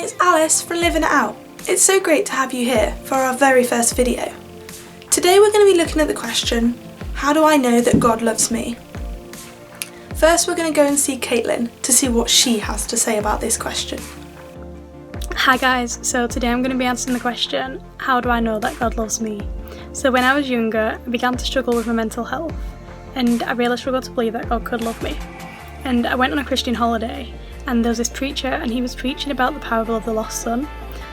Hi, it's Alice from Living It Out. It's so great to have you here for our very first video. Today we're going to be looking at the question, how do I know that God loves me? First we're going to go and see Caitlin to see what she has to say about this question. Hi guys, so today I'm going to be answering the question, how do I know that God loves me? So when I was younger, I began to struggle with my mental health, and I really struggled to believe that God could love me. And I went on a Christian holiday, and there was this preacher, and he was preaching about the parable of the lost son.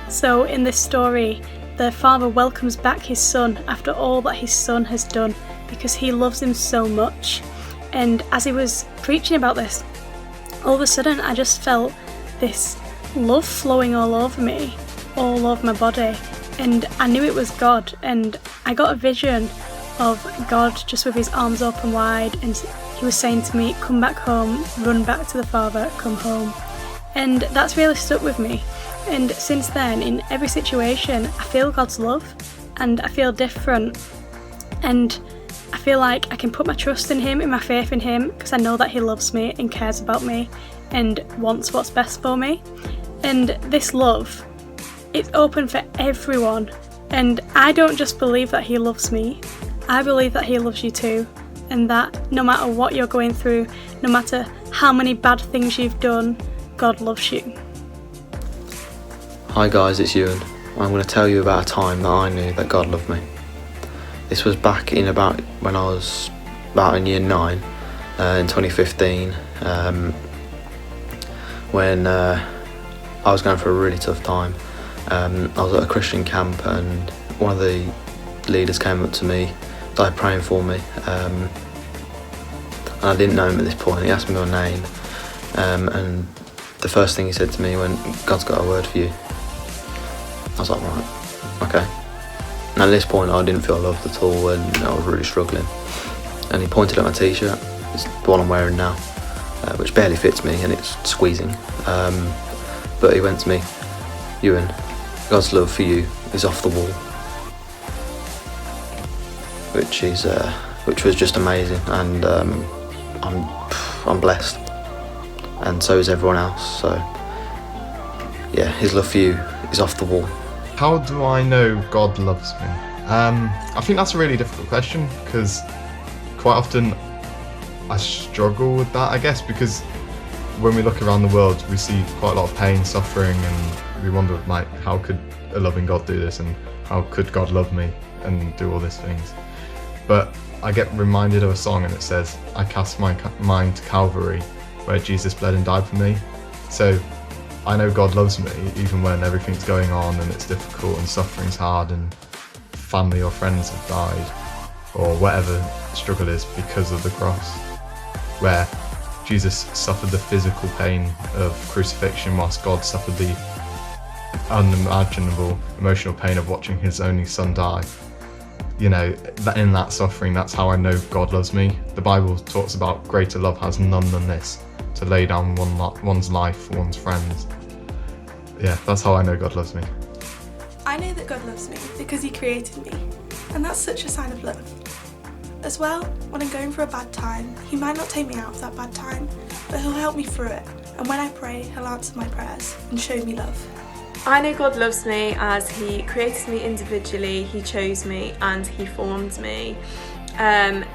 So in this story, the father welcomes back his son after all that his son has done, because he loves him so much. And as he was preaching about this, all of a sudden I just felt this love flowing all over me, all over my body, and I knew it was God. And I got a vision of God just with his arms open wide, and he was saying to me, come back home, run back to the Father, come home. And that's really stuck with me. And since then, in every situation, I feel God's love, and I feel different. And I feel like I can put my trust in him, in my faith in him, because I know that he loves me and cares about me and wants what's best for me. And this love, it's open for everyone. And I don't just believe that he loves me, I believe that he loves you too. And that no matter what you're going through, no matter how many bad things you've done, God loves you. Hi guys, it's Ewan. I'm going to tell you about a time that I knew that God loved me. This was back in about when I was about in year 9 in 2015, when I was going through a really tough time. I was at a Christian camp, and one of the leaders came up to me, started praying for me, and I didn't know him at this point. He asked me my name, and the first thing he said to me went, "God's got a word for you." I was like, right, okay. And at this point I didn't feel loved at all, and I was really struggling. And he pointed at my t-shirt, it's the one I'm wearing now, which barely fits me and it's squeezing. But he went to me, "Ewan, God's love for you is off the wall," which was just amazing, and I'm blessed, and so is everyone else. So yeah, his love for you is off the wall. How do I know God loves me? I think that's a really difficult question, because quite often I struggle with that, I guess, because when we look around the world we see quite a lot of pain, suffering, and we wonder, like, how could a loving God do this, and how could God love me and do all these things? But I get reminded of a song, and it says, "I cast my mind to Calvary, where Jesus bled and died for me." So I know God loves me even when everything's going on and it's difficult and suffering's hard and family or friends have died, or whatever struggle is, because of the cross, where Jesus suffered the physical pain of crucifixion whilst God suffered the unimaginable emotional pain of watching his only son die. You know, that in that suffering, that's how I know God loves me. The Bible talks about greater love has none than this, to lay down one's life for one's friends. Yeah, that's how I know God loves me. I know that God loves me because he created me, and that's such a sign of love. As well, when I'm going through a bad time, he might not take me out of that bad time, but he'll help me through it, and when I pray, he'll answer my prayers and show me love. I know God loves me as he created me individually, he chose me, and he formed me.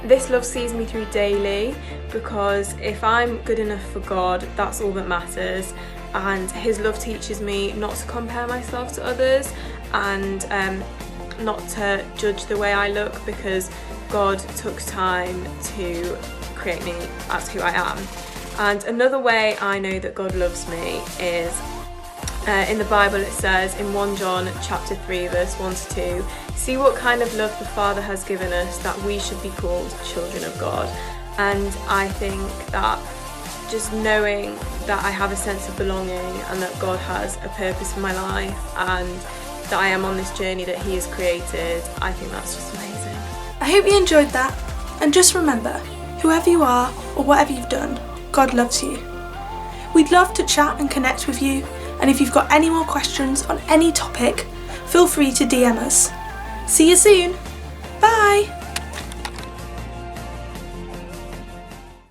This love sees me through daily, because if I'm good enough for God, that's all that matters. And his love teaches me not to compare myself to others, and not to judge the way I look, because God took time to create me as who I am. And another way I know that God loves me is in the Bible. It says in 1 John chapter 3 verse 1 to 2, "See what kind of love the Father has given us, that we should be called children of God." And I think that just knowing that I have a sense of belonging, and that God has a purpose for my life, and that I am on this journey that he has created, I think that's just amazing. I hope you enjoyed that, and just remember, whoever you are or whatever you've done, God loves you. We'd love to chat and connect with you, and if you've got any more questions on any topic, feel free to DM us. See you soon!